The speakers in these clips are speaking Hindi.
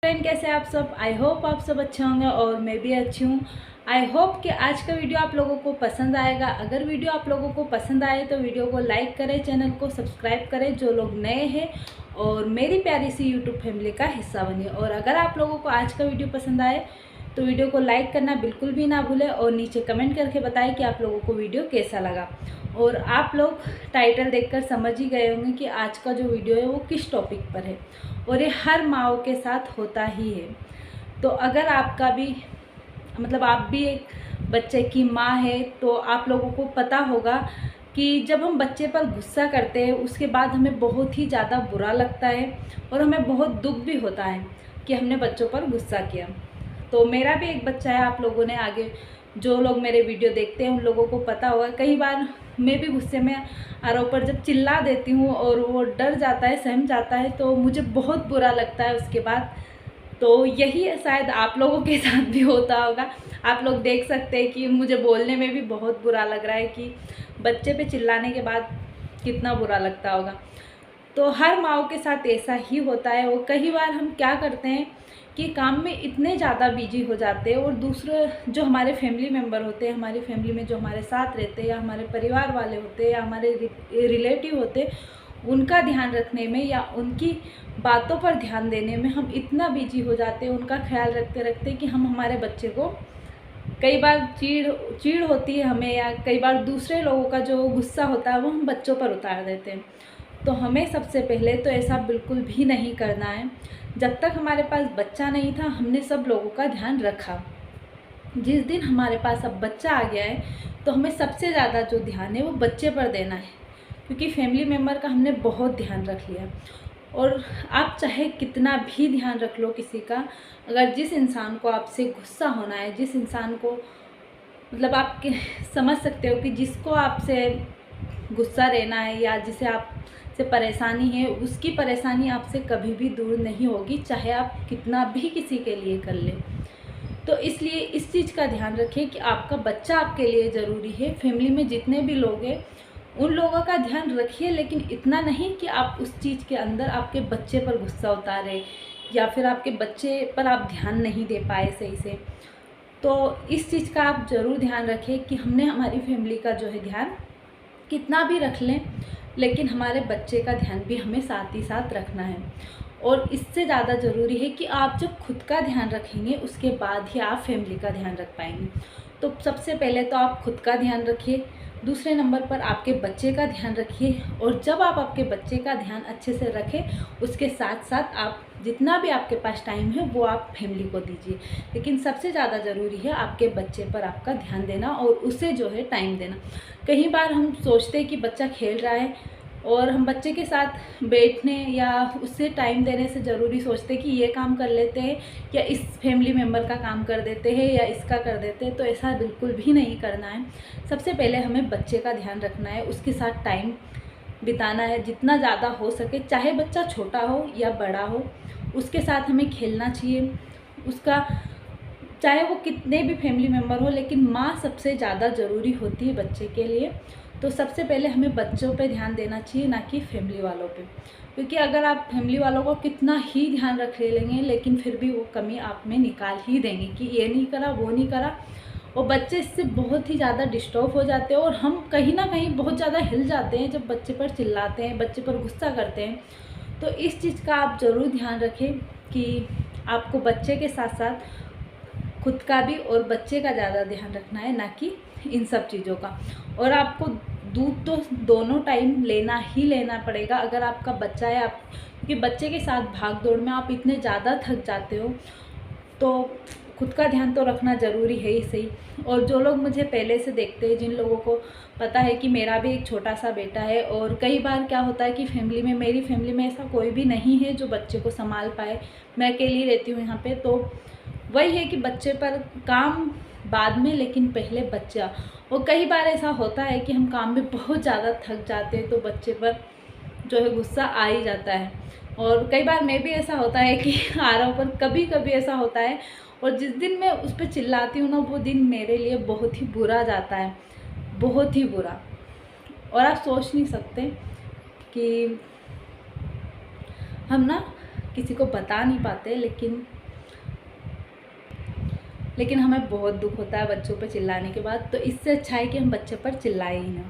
फ्रेंड, कैसे हैं आप सब। आई होप आप सब अच्छे होंगे और मैं भी अच्छी हूँ। आई होप कि आज का वीडियो आप लोगों को पसंद आएगा। अगर वीडियो आप लोगों को पसंद आए तो वीडियो को लाइक करें, चैनल को सब्सक्राइब करें जो लोग नए हैं, और मेरी प्यारी सी यूट्यूब फैमिली का हिस्सा बनिए। और अगर आप लोगों को आज का वीडियो पसंद आए तो वीडियो को लाइक करना बिल्कुल भी ना भूलें, और नीचे कमेंट करके बताएं कि आप लोगों को वीडियो कैसा लगा। और आप लोग टाइटल देखकर समझ ही गए होंगे कि आज का जो वीडियो है वो किस टॉपिक पर है, और ये हर माँओं के साथ होता ही है। तो अगर आपका भी आप भी एक बच्चे की माँ है तो आप लोगों को पता होगा कि जब हम बच्चे पर गुस्सा करते हैं उसके बाद हमें बहुत ही ज़्यादा बुरा लगता है, और हमें बहुत दुख भी होता है कि हमने बच्चों पर गुस्सा किया। तो मेरा भी एक बच्चा है, आप लोगों ने आगे जो लोग मेरे वीडियो देखते हैं उन लोगों को पता होगा। कई बार मैं भी गुस्से में आरोप पर जब चिल्ला देती हूँ और वो डर जाता है, सहम जाता है, तो मुझे बहुत बुरा लगता है उसके बाद। तो यही शायद आप लोगों के साथ भी होता होगा। आप लोग देख सकते हैं कि मुझे बोलने में भी बहुत बुरा लग रहा है कि बच्चे पे चिल्लाने के बाद कितना बुरा लगता होगा। तो हर माँओं के साथ ऐसा ही होता है। और कई बार हम क्या करते हैं कि काम में इतने ज़्यादा बिजी हो जाते हैं, और दूसरे जो हमारे फैमिली मेम्बर होते हैं, हमारी फैमिली में जो हमारे साथ रहते हैं, या हमारे परिवार वाले होते हैं, या हमारे रिलेटिव होते हैं, उनका ध्यान रखने में या उनकी बातों पर ध्यान देने में हम इतना बिजी हो जाते हैं, उनका ख्याल रखते रखते, कि हम हमारे बच्चे को कई बार चिढ़ होती है हमें, या कई बार दूसरे लोगों का जो गुस्सा होता है वो हम बच्चों पर उतार देते हैं। तो हमें सबसे पहले तो ऐसा बिल्कुल भी नहीं करना है। जब तक हमारे पास बच्चा नहीं था हमने सब लोगों का ध्यान रखा। जिस दिन हमारे पास अब बच्चा आ गया है तो हमें सबसे ज़्यादा जो ध्यान है वो बच्चे पर देना है, क्योंकि फैमिली मेम्बर का हमने बहुत ध्यान रख लिया। और आप चाहे कितना भी ध्यान रख लो किसी का, अगर जिस इंसान को आपसे गुस्सा होना है, जिस इंसान को आप समझ सकते हो कि जिसको आपसे गुस्सा रहना है या जिसे आपसे परेशानी है, उसकी परेशानी आपसे कभी भी दूर नहीं होगी, चाहे आप कितना भी किसी के लिए कर लें। तो इसलिए इस चीज़ का ध्यान रखें कि आपका बच्चा आपके लिए ज़रूरी है। फैमिली में जितने भी लोग हैं उन लोगों का ध्यान रखिए, लेकिन इतना नहीं कि आप उस चीज़ के अंदर आपके बच्चे पर गुस्सा उतारें, या फिर आपके बच्चे पर आप ध्यान नहीं दे पाए सही से। तो इस चीज़ का आप ज़रूर ध्यान रखें कि हमने हमारी फैमिली का जो है ध्यान कितना भी रख लें, लेकिन हमारे बच्चे का ध्यान भी हमें साथ ही साथ रखना है। और इससे ज़्यादा ज़रूरी है कि आप जब खुद का ध्यान रखेंगे उसके बाद ही आप फैमिली का ध्यान रख पाएंगे। तो सबसे पहले तो आप खुद का ध्यान रखिए, दूसरे नंबर पर आपके बच्चे का ध्यान रखिए, और जब आप आपके बच्चे का ध्यान अच्छे से रखें उसके साथ साथ आप जितना भी आपके पास टाइम है वो आप फैमिली को दीजिए। लेकिन सबसे ज़्यादा ज़रूरी है आपके बच्चे पर आपका ध्यान देना और उसे जो है टाइम देना। कई बार हम सोचते हैं कि बच्चा खेल रहा है और हम बच्चे के साथ बैठने या उससे टाइम देने से ज़रूरी सोचते हैं कि ये काम कर लेते हैं, या इस फैमिली मेम्बर का काम कर देते हैं, या इसका कर देते हैं। तो ऐसा बिल्कुल भी नहीं करना है। सबसे पहले हमें बच्चे का ध्यान रखना है, उसके साथ टाइम बिताना है जितना ज़्यादा हो सके, चाहे बच्चा छोटा हो या बड़ा हो, उसके साथ हमें खेलना चाहिए। उसका चाहे वो कितने भी फैमिली मेम्बर हो, लेकिन माँ सबसे ज़्यादा ज़रूरी होती है बच्चे के लिए। तो सबसे पहले हमें बच्चों पे ध्यान देना चाहिए, ना कि फैमिली वालों पे। क्योंकि अगर आप फैमिली वालों को कितना ही ध्यान रख लेंगे, लेकिन फिर भी वो कमी आप में निकाल ही देंगे कि ये नहीं करा, वो नहीं करा, और बच्चे इससे बहुत ही ज़्यादा डिस्टर्ब हो जाते हैं। और हम कहीं ना कहीं बहुत ज़्यादा हिल जाते हैं जब बच्चे पर चिल्लाते हैं, बच्चे पर गुस्सा करते हैं। तो इस चीज़ का आप ज़रूर ध्यान रखें कि आपको बच्चे के साथ साथ खुद का भी और बच्चे का ज़्यादा ध्यान रखना है, ना कि इन सब चीज़ों का। और आपको दूध तो दोनों टाइम लेना ही लेना पड़ेगा अगर आपका बच्चा है। आप क्योंकि बच्चे के साथ भाग दौड़ में आप इतने ज़्यादा थक जाते हो, तो खुद का ध्यान तो रखना ज़रूरी है ही सही। और जो लोग मुझे पहले से देखते हैं, जिन लोगों को पता है कि मेरा भी एक छोटा सा बेटा है, और कई बार क्या होता है कि मेरी फैमिली में ऐसा कोई भी नहीं है जो बच्चे को संभाल पाए, मैं अकेली रहती हूँ यहाँ पे। तो वही है कि बच्चे पर काम बाद में, लेकिन पहले बच्चा। और कई बार ऐसा होता है कि हम काम में बहुत ज़्यादा थक जाते हैं तो बच्चे पर जो है गुस्सा आ ही जाता है। और कई बार मैं भी ऐसा होता है कि आ रहा हूँ, पर कभी कभी ऐसा होता है, और जिस दिन मैं उस पर चिल्लाती हूँ ना, वो दिन मेरे लिए बहुत ही बुरा जाता है, बहुत ही बुरा। और आप सोच नहीं सकते कि हम ना किसी को बता नहीं पाते, लेकिन लेकिन हमें बहुत दुख होता है बच्चों पर चिल्लाने के बाद। तो इससे अच्छा है कि हम बच्चे पर चिल्लाए ही ना।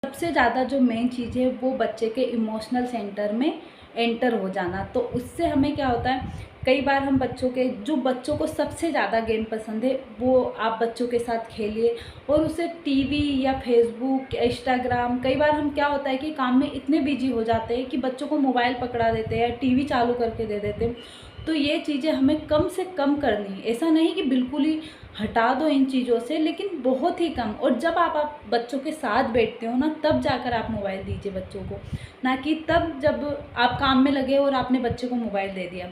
सबसे ज़्यादा जो मेन चीज़ है वो बच्चे के इमोशनल सेंटर में एंटर हो जाना। तो उससे हमें क्या होता है, कई बार हम बच्चों को सबसे ज़्यादा गेम पसंद है वो आप बच्चों के साथ खेलिए, और उसे टीवी या फेसबुक या इंस्टाग्राम, कई बार हम क्या होता है कि काम में इतने बिजी हो जाते हैं कि बच्चों को मोबाइल पकड़ा देते हैं या टीवी चालू करके दे देते हैं। तो ये चीज़ें हमें कम से कम करनी है। ऐसा नहीं कि बिल्कुल ही हटा दो इन चीज़ों से, लेकिन बहुत ही कम। और जब आप बच्चों के साथ बैठते हो ना, तब जाकर आप मोबाइल दीजिए बच्चों को, ना कि तब जब आप काम में लगे और आपने बच्चे को मोबाइल दे दिया।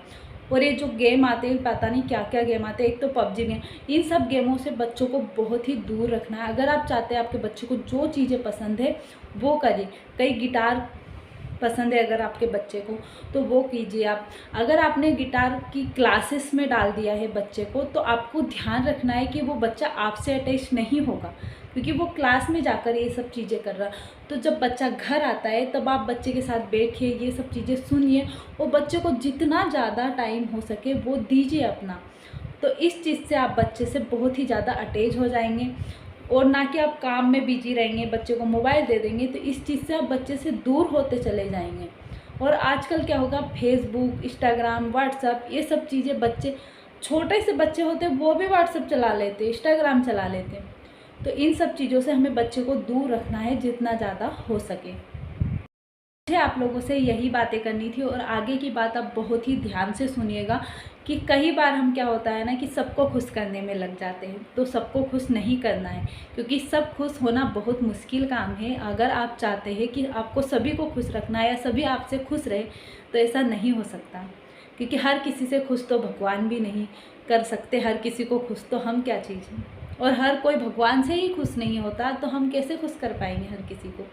और ये जो गेम आते हैं, पता नहीं क्या क्या गेम आते हैं, एक तो पबजी गेम, इन सब गेमों से बच्चों को बहुत ही दूर रखना है। अगर आप चाहते हैं आपके बच्चे को जो चीज़ें पसंद है वो करिए। कई गिटार पसंद है अगर आपके बच्चे को, तो वो कीजिए आप। अगर आपने गिटार की क्लासेस में डाल दिया है बच्चे को, तो आपको ध्यान रखना है कि वो बच्चा आपसे अटैच नहीं होगा, क्योंकि वो क्लास में जाकर ये सब चीज़ें कर रहा। तो जब बच्चा घर आता है तब आप बच्चे के साथ बैठिए, ये सब चीज़ें सुनिए, और बच्चे को जितना ज़्यादा टाइम हो सके वो दीजिए अपना। तो इस चीज़ से आप बच्चे से बहुत ही ज़्यादा अटैच हो जाएंगे, और ना कि आप काम में बिजी रहेंगे, बच्चे को मोबाइल दे देंगे, तो इस चीज़ से आप बच्चे से दूर होते चले जाएंगे। और आजकल क्या होगा, फेसबुक, इंस्टाग्राम, व्हाट्सअप, ये सब चीज़ें बच्चे, छोटे से बच्चे होते हैं वो भी व्हाट्सअप चला लेते, इंस्टाग्राम चला लेते। तो इन सब चीज़ों से हमें बच्चे को दूर रखना है जितना ज़्यादा हो सके। मुझे आप लोगों से यही बातें करनी थी, और आगे की बात आप बहुत ही ध्यान से सुनिएगा कि कई बार हम क्या होता है ना कि सबको खुश करने में लग जाते हैं। तो सबको खुश नहीं करना है, क्योंकि सब खुश होना बहुत मुश्किल काम है। अगर आप चाहते हैं कि आपको सभी को खुश रखना है या सभी आपसे खुश रहे, तो ऐसा नहीं हो सकता, क्योंकि हर किसी से खुश तो भगवान भी नहीं कर सकते। हर किसी को खुश तो हम क्या चीज़ हैं, और हर कोई भगवान से ही खुश नहीं होता, तो हम कैसे खुश कर पाएंगे हर किसी को।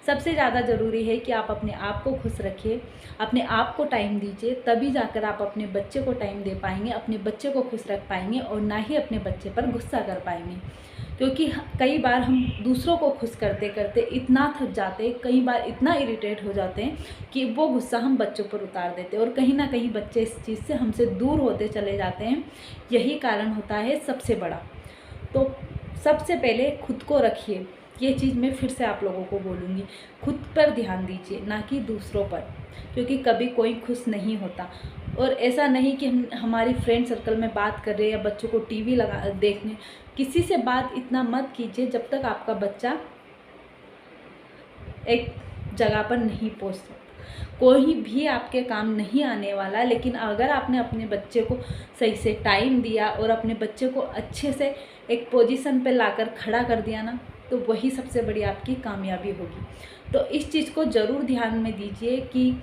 सबसे ज़्यादा ज़रूरी है कि आप अपने आप को खुश रखिए, अपने आप को टाइम दीजिए, तभी जाकर आप अपने बच्चे को टाइम दे पाएंगे, अपने बच्चे को खुश रख पाएंगे, और ना ही अपने बच्चे पर गुस्सा कर पाएंगे। क्योंकि कई बार हम दूसरों को खुश करते करते इतना थक जाते हैं, कई बार इतना इरिटेट हो जाते हैं कि वो गुस्सा हम बच्चों पर उतार देते हैं, और कहीं ना कहीं बच्चे इस चीज़ से हमसे दूर होते चले जाते हैं। यही कारण होता है सबसे बड़ा। तो सबसे पहले खुद को रखिए, ये चीज़ मैं फिर से आप लोगों को बोलूँगी, खुद पर ध्यान दीजिए, ना कि दूसरों पर, क्योंकि कभी कोई खुश नहीं होता। और ऐसा नहीं कि हम हमारी फ्रेंड सर्कल में बात कर रहे हैं या बच्चों को टीवी लगा देखने, किसी से बात इतना मत कीजिए जब तक आपका बच्चा एक जगह पर नहीं पहुंच सकता। कोई भी आपके काम नहीं आने वाला, लेकिन अगर आपने अपने बच्चे को सही से टाइम दिया और अपने बच्चे को अच्छे से एक पोजीशन पे लाकर खड़ा कर दिया ना, तो वही सबसे बड़ी आपकी कामयाबी होगी। तो इस चीज़ को ज़रूर ध्यान में दीजिए कि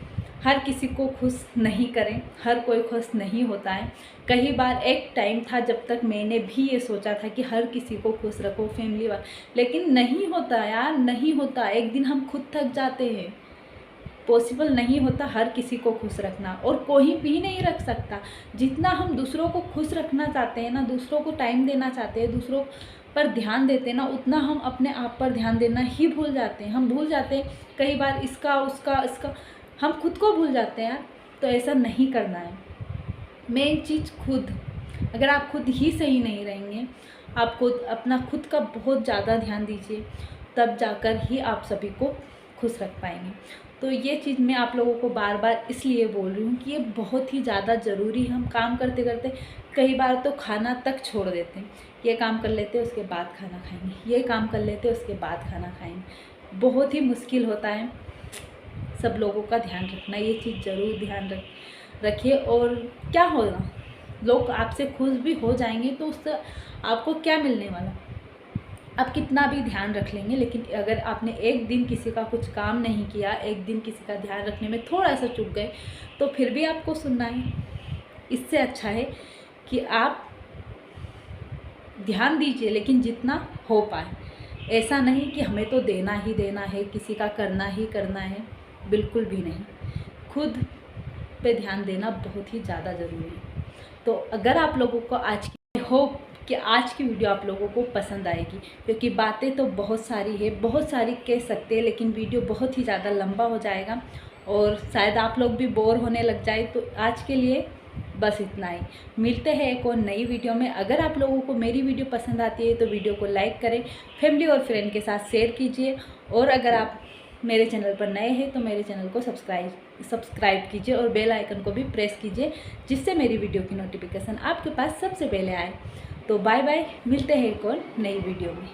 हर किसी को खुश नहीं करें, हर कोई खुश नहीं होता है। कई बार एक टाइम था जब तक मैंने भी ये सोचा था कि हर किसी को खुश रखो फैमिली वाले, लेकिन नहीं होता यार, नहीं होता। एक दिन हम खुद थक जाते हैं, पॉसिबल नहीं होता हर किसी को खुश रखना, और कोई भी नहीं रख सकता। जितना हम दूसरों को खुश रखना चाहते हैं ना, दूसरों को टाइम देना चाहते हैं, दूसरों पर ध्यान देते हैं ना, उतना हम अपने आप पर ध्यान देना ही भूल जाते हैं। हम भूल जाते हैं कई बार इसका उसका इसका, हम खुद को भूल जाते हैं यार। तो ऐसा नहीं करना है। मेन चीज़ खुद, अगर आप खुद ही सही नहीं रहेंगे, आप खुद का बहुत ज़्यादा ध्यान दीजिए, तब जाकर ही आप सभी को खुश रख पाएंगे। तो ये चीज़ मैं आप लोगों को बार बार इसलिए बोल रही हूँ कि ये बहुत ही ज़्यादा ज़रूरी है। हम काम करते करते कई बार तो खाना तक छोड़ देते हैं, ये काम कर लेते हैं उसके बाद खाना खाएंगे, ये काम कर लेते हैं उसके बाद खाना खाएंगे। बहुत ही मुश्किल होता है सब लोगों का ध्यान रखना, ये चीज़ ज़रूर ध्यान रखिए। और क्या होगा, लोग आपसे खुश भी हो जाएंगे तो उससे आपको क्या मिलने वाला। आप कितना भी ध्यान रख लेंगे, लेकिन अगर आपने एक दिन किसी का कुछ काम नहीं किया, एक दिन किसी का ध्यान रखने में थोड़ा सा चूक गए, तो फिर भी आपको सुनना है। इससे अच्छा है कि आप ध्यान दीजिए, लेकिन जितना हो पाए। ऐसा नहीं कि हमें तो देना ही देना है, किसी का करना ही करना है, बिल्कुल भी नहीं। खुद पे ध्यान देना बहुत ही ज़्यादा ज़रूरी है। तो अगर आप लोगों को होप कि आज की वीडियो आप लोगों को पसंद आएगी, क्योंकि बातें तो बहुत सारी है, बहुत सारी कह सकते हैं, लेकिन वीडियो बहुत ही ज़्यादा लंबा हो जाएगा और शायद आप लोग भी बोर होने लग जाए। तो आज के लिए बस इतना ही। मिलते हैं एक और नई वीडियो में। अगर आप लोगों को मेरी वीडियो पसंद आती है तो वीडियो को लाइक करें, फैमिली और फ्रेंड के साथ शेयर कीजिए, और अगर आप मेरे चैनल पर नए हैं तो मेरे चैनल को सब्सक्राइब कीजिए और बेल आइकन को भी प्रेस कीजिए, जिससे मेरी वीडियो की नोटिफिकेशन आपके पास सबसे पहले आए। तो बाय बाय, मिलते हैं एक और नई वीडियो में।